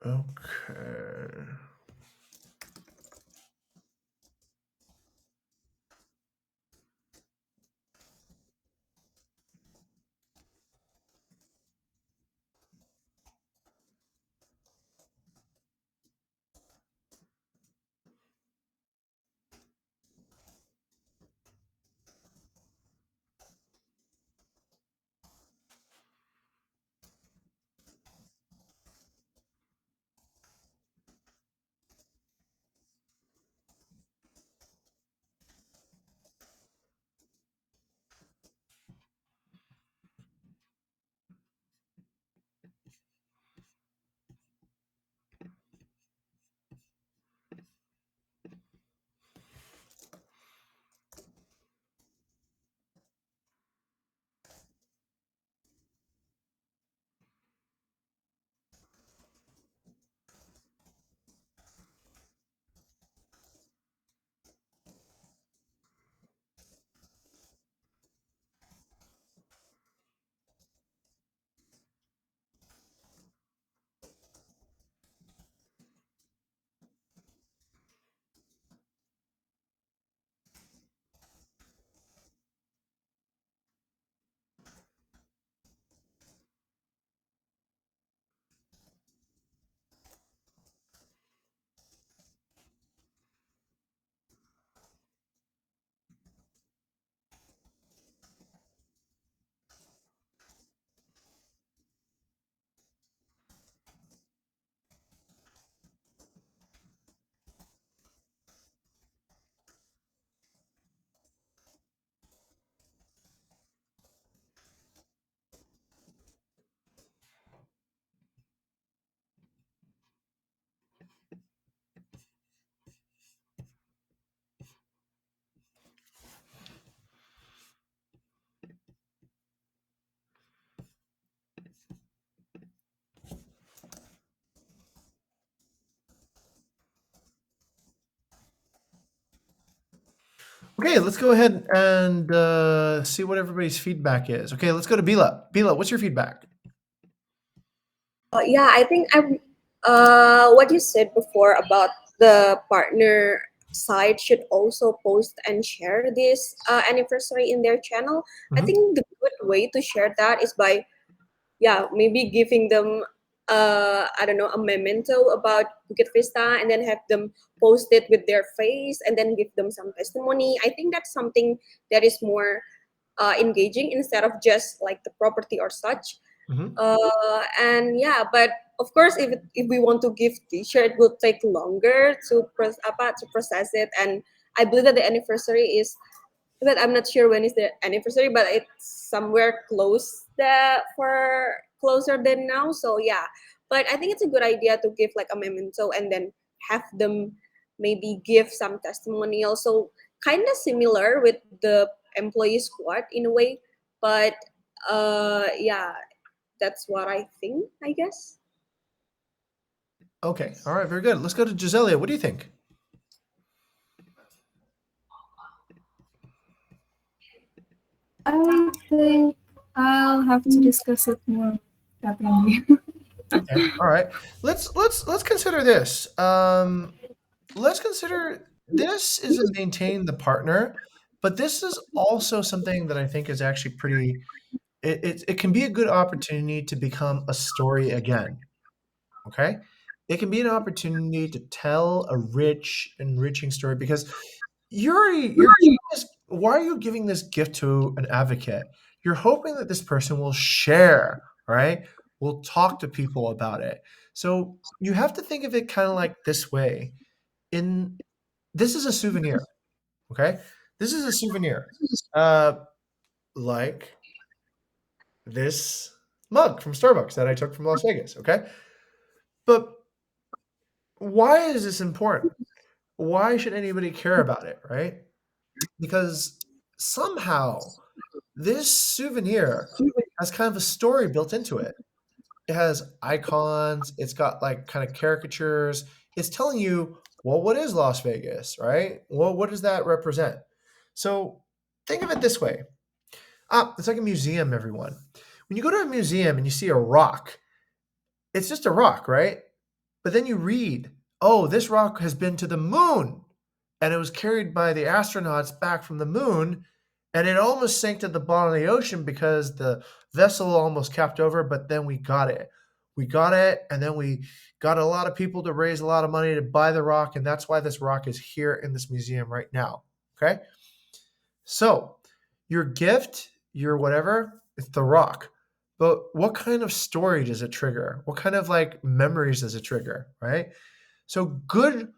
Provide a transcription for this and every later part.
Okay. Okay, let's go ahead and see what everybody's feedback is. Okay, let's go to Bila. Bila, what's your feedback? Yeah, I think I'm. What you said before about the partner side should also post and share this anniversary in their channel. I Mhm. think the good way to share that is by, yeah, maybe giving them I don't know, a memento about Bukit Vista, and then have them post it with their face and then give them some testimony. I think that's something that is more engaging instead of just like the property or such. Mhm. And yeah, but of course, if we want to give T-shirt, it will take longer to to process it. And I believe that the anniversary is, but I'm not sure when is the anniversary, but it's somewhere close that for closer than now. So yeah, but I think it's a good idea to give like a memento and then have them maybe give some testimonial. So kind of similar with the employee squad in a way, but yeah, that's what I think, I guess. Okay, all right, very good. Let's go to Giselia. What do you think? I think I'll have to discuss it more definitely. Okay, all right. Let's consider this. Let's consider this isn't maintaining the partner, but this is also something that I think is actually pretty. It can be a good opportunity to become a story again. Okay, it can be an opportunity to tell a rich, enriching story because you're giving this. Why are you giving this gift to an advocate? You're hoping that this person will share, right? Will talk to people about it. So you have to think of it kind of like this way. In This is a souvenir, okay? This is a souvenir, uh, like this mug from Starbucks that I took from Las Vegas, okay? But why is this important? Why should anybody care about it, right? Because somehow this souvenir has kind of a story built into it. It has icons, it's got like kind of caricatures. It's telling you, well, what is Las Vegas, right? Well, what does that represent? So think of it this way. It's like a museum, everyone. When you go to a museum and you see a rock, it's just a rock, right? But then you read, oh, this rock has been to the moon, and it was carried by the astronauts back from the moon, and it almost sank to the bottom of the ocean because the vessel almost capped over, but then we got it. We got it, and then we got a lot of people to raise a lot of money to buy the rock, and that's why this rock is here in this museum right now. Okay? So, your gift, your whatever, it's the rock. But what kind of story does it trigger? What kind of like memories does it trigger, right? So, good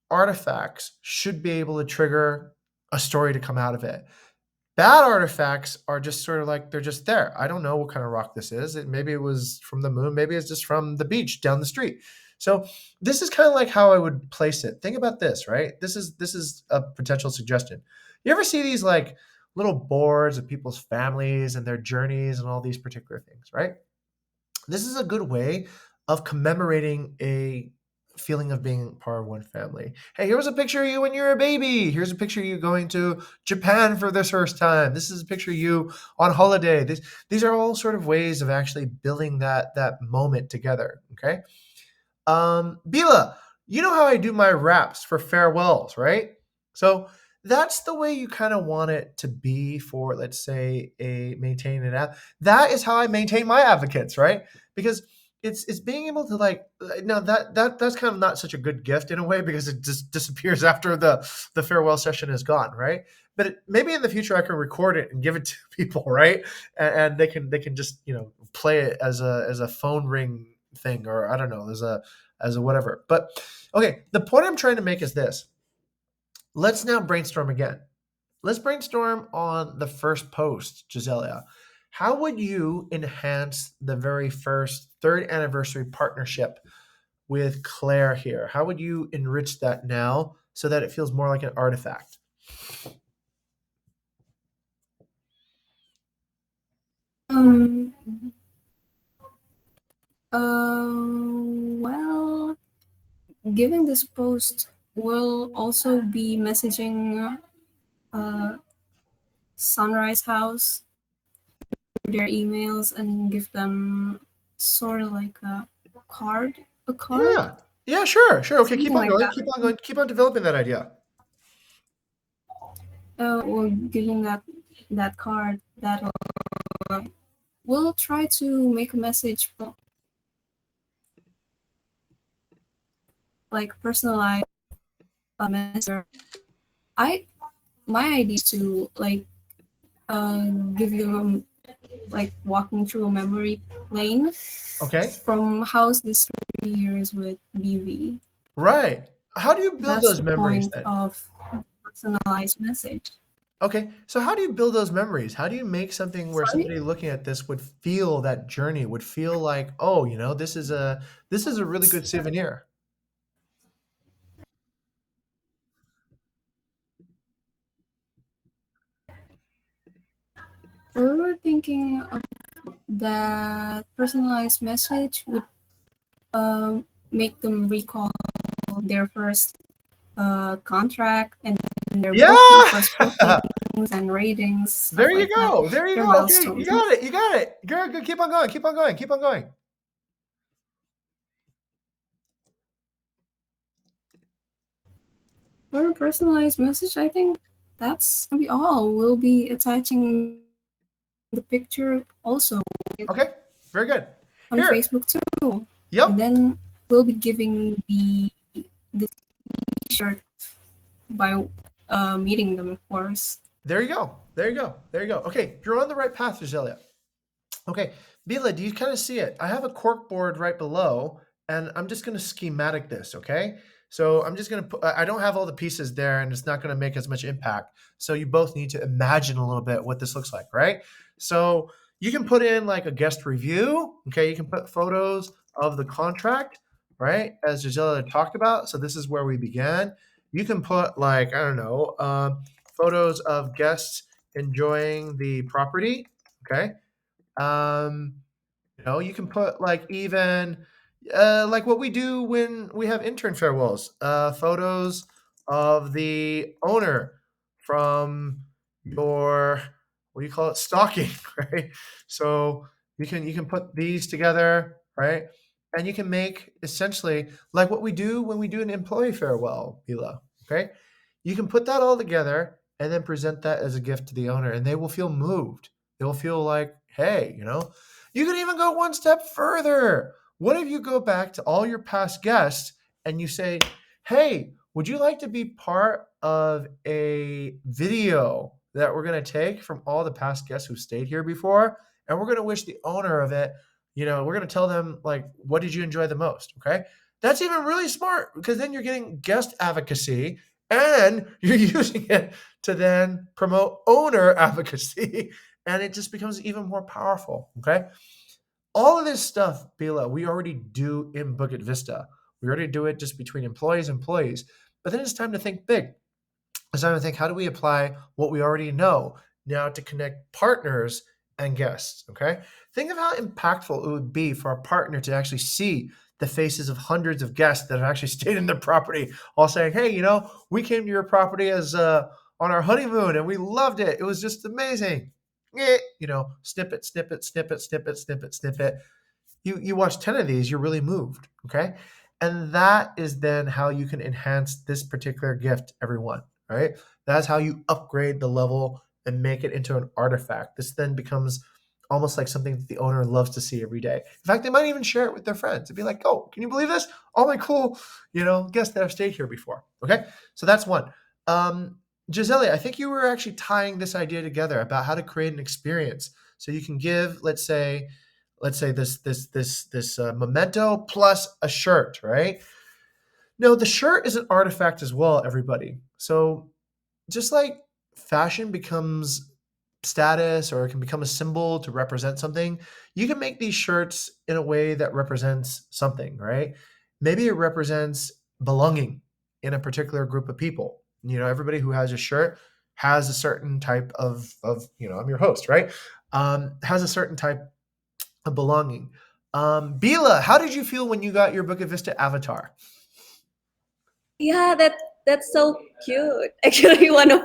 artifacts should be able to trigger a story to come out of it. Bad artifacts are just sort of like they're just there. I don't know what kind of rock this is. Maybe it was from the moon. Maybe it's just from the beach down the street. So this is kind of like how I would place it. Think about this, right? This is a potential suggestion. You ever see these like little boards of people's families and their journeys and all these particular things, right? This is a good way of commemorating a feeling of being part of one family. Hey, here's a picture of you when you're a baby. Here's a picture of you going to Japan for the first time. This is a picture of you on holiday. These are all sort of ways of actually building that moment together. Okay. Bila, you know how I do my raps for farewells, right? So that's the way you kind of want it to be for, let's say, a maintaining an app. That is how I maintain my advocates, right? Because it's being able to like no that's kind of not such a good gift in a way because it just disappears after the farewell session is gone, right? But maybe in the future I can record it and give it to people, right? And they can just play it as a phone ring thing, or I don't know, as a whatever. But okay, the point I'm trying to make is this. Let's now brainstorm again. Let's brainstorm on the first post, Giselia. How would you enhance the very first third anniversary partnership with Claire here? How would you enrich that now so that it feels more like an artifact? Um. Well, given this post, we'll also be messaging uh, Sunrise House their emails and give them sort of like card, a card, Yeah. Yeah, sure, sure. Okay, keep something on like going. that. Keep on going. Keep on developing that idea. Or giving that card that we'll try to make a message like personalized message. I my idea is to like give them like walking through a memory lane Okay. from how's this 3 years with BV. Right. How do you build That's those the memories point then? of personalized message. Okay. So how do you build those memories? How do you make something where Sorry? somebody looking at this would feel that journey, would feel like, oh, this is a really good souvenir. We were thinking that personalized message would make them recall their first contract and their Yeah. first bookings and ratings, There stuff you like that. go. There you Their go. Okay, you milestones. got it. You got it. Good, good. Keep on going. Keep on going. Keep on going. For a personalized message, I think that's gonna be all. We'll be attaching the picture also Okay. Very good. on Here. Facebook too. And Yep. then we'll be giving the t-shirt by meeting them, of course. There you go. There you go. There you go. Okay, you're on the right path, Roselia. Okay, Bila, do you kind of see it? I have a cork board right below, and I'm just going to schematic this, okay? So I'm just going to put, I don't have all the pieces there, and it's not going to make as much impact. So you both need to imagine a little bit what this looks like, right? So you can put in like a guest review, okay? You can put photos of the contract, right? As Gisela talked about. So this is where we began. You can put like, I don't know, photos of guests enjoying the property, okay? Um, you can put like even like what we do when we have intern farewells, photos of the owner from your what do you call it, stalking, right? So you can put these together, right? and you can make essentially like what we do when we do an employee farewell, Bila. Okay, you can put that all together and then present that as a gift to the owner, and they will feel moved. They will feel like, hey, you can even go one step further. What if you go back to all your past guests and you say, hey, would you like to be part of a video that we're going to take from all the past guests who stayed here before? And we're going to wish the owner of it, we're going to tell them, like, what did you enjoy the most? Okay. That's even really smart because then you're getting guest advocacy and you're using it to then promote owner advocacy. And it just becomes even more powerful. Okay. All of this stuff, Bila, we already do in Bukit Vista. We already do it just between employees. But then it's time to think big. It's time to think, how do we apply what we already know now to connect partners and guests? Okay. Think of how impactful it would be for a partner to actually see the faces of hundreds of guests that have actually stayed in their property, all saying, hey, we came to your property as on our honeymoon and we loved it. It was just amazing. Snippet, snippet, snippet, snippet, snippet, snippet. You watch 10 of these, you're really moved. Okay. And that is then how you can enhance this particular gift, everyone. Right. That's how you upgrade the level and make it into an artifact. This then becomes almost like something that the owner loves to see every day. In fact, they might even share it with their friends and be like, oh, can you believe this? All my cool, guests that have stayed here before. Okay. So that's one. Gisele, I think you were actually tying this idea together about how to create an experience. So you can give, let's say this memento plus a shirt, right? No, the shirt is an artifact as well, everybody. So just like fashion becomes status or it can become a symbol to represent something, you can make these shirts in a way that represents something, right? Maybe it represents belonging in a particular group of people. Everybody who has a shirt has a certain type of I'm your host, right? Has a certain type of belonging. Bila, how did you feel when you got your Bukit Vista avatar? Yeah, that's so cute. Actually, one of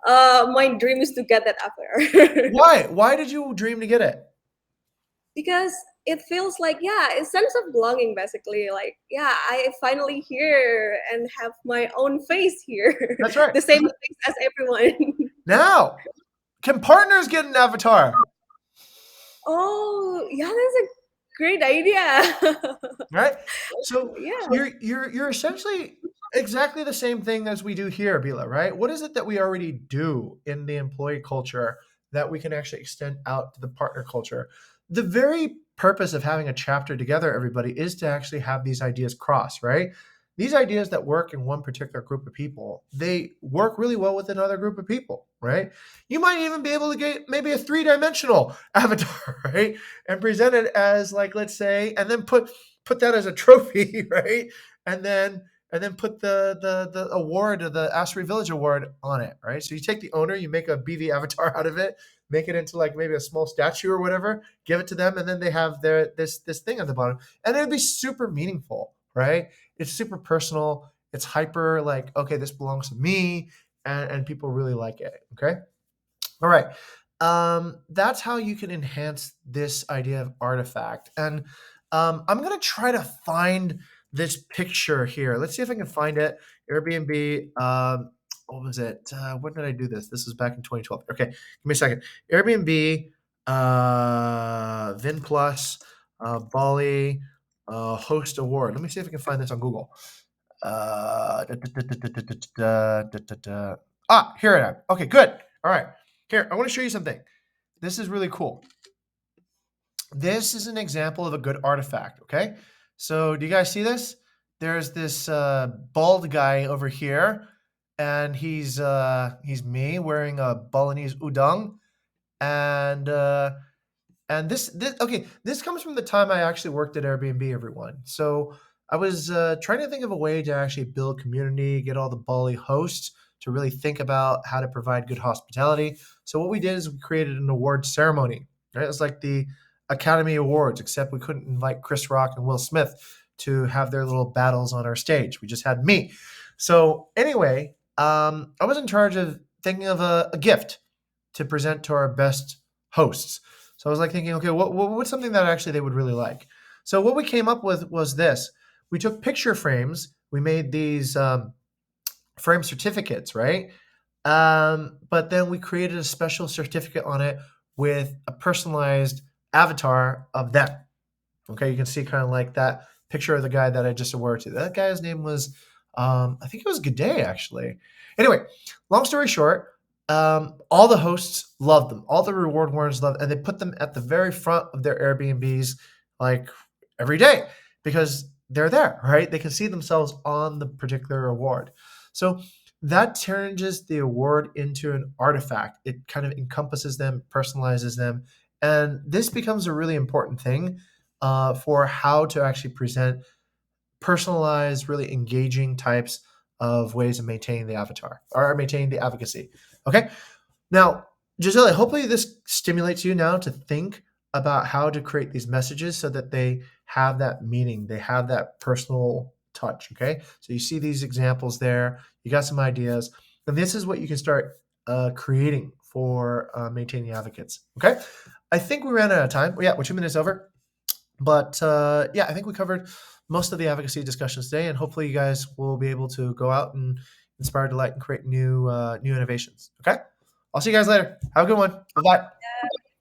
my dream is to get that avatar. Why did you dream to get it? Because it feels like, a sense of belonging, basically. Like, I finally here and have my own face here. That's right. The same face as everyone. Now, can partners get an avatar? Oh, yeah, that's a great idea. Right? So Yeah. you're essentially exactly the same thing as we do here, Bila, right? What is it that we already do in the employee culture that we can actually extend out to the partner culture? The very purpose of having a chapter together, everybody, is to actually have these ideas cross, right? These ideas that work in one particular group of people, they work really well with another group of people, right? You might even be able to get maybe a 3-dimensional avatar, right? And present it as, like, let's say, and then put that as a trophy, right? And then put the award, or the Asbury Village Award, on it, right? So you take the owner, you make a BV avatar out of it, make it into like maybe a small statue or whatever, give it to them, and then they have this thing at the bottom, and it would be super meaningful, right? It's super personal. It's hyper like, okay, this belongs to me, and people really like it. Okay, all right. That's how you can enhance this idea of artifact. And I'm gonna try to find this picture here. Let's see if I can find it. Airbnb. What was it? When did I do this? This was back in 2012. Okay, give me a second. Airbnb, Vin Plus, Bali, host award. Let me see if I can find this on Google. Here I am. Okay, good. All right. Here, I want to show you something. This is really cool. This is an example of a good artifact, okay? So do you guys see this? There's this bald guy over here, and he's me wearing a Balinese udang, and this comes from the time I actually worked at Airbnb, everyone. So I was trying to think of a way to actually build community, get all the Bali hosts to really think about how to provide good hospitality. So what we did is we created an award ceremony. Right? It was like the Academy Awards, except we couldn't invite Chris Rock and Will Smith to have their little battles on our stage. We just had me. So anyway, I was in charge of thinking of a gift to present to our best hosts. So I was like thinking, okay, what's something that actually they would really like? So what we came up with was this. We took picture frames. We made these frame certificates, right? But then we created a special certificate on it with a personalized avatar of them. Okay, you can see kind of like that picture of the guy that I just awarded to. That guy's name was, I think it was G'day, actually. Anyway, long story short, all the hosts loved them. All the reward winners loved, and they put them at the very front of their Airbnbs, like every day, because they're there, right? They can see themselves on the particular award. So that turns the award into an artifact. It kind of encompasses them, personalizes them, and this becomes a really important thing for how to actually present personalized, really engaging types of ways of maintaining the avatar or maintaining the advocacy. Okay. Now, Giselle, hopefully this stimulates you now to think about how to create these messages so that they have that meaning, they have that personal touch. Okay. So you see these examples there, you got some ideas, and this is what you can start creating for maintaining advocates. Okay. I think we ran out of time. Yeah, we're 2 minutes over. But yeah, I think we covered most of the advocacy discussions today, and hopefully you guys will be able to go out and inspire, delight, and create new innovations. Okay, I'll see you guys later. Have a good one. Bye bye.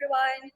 Everyone.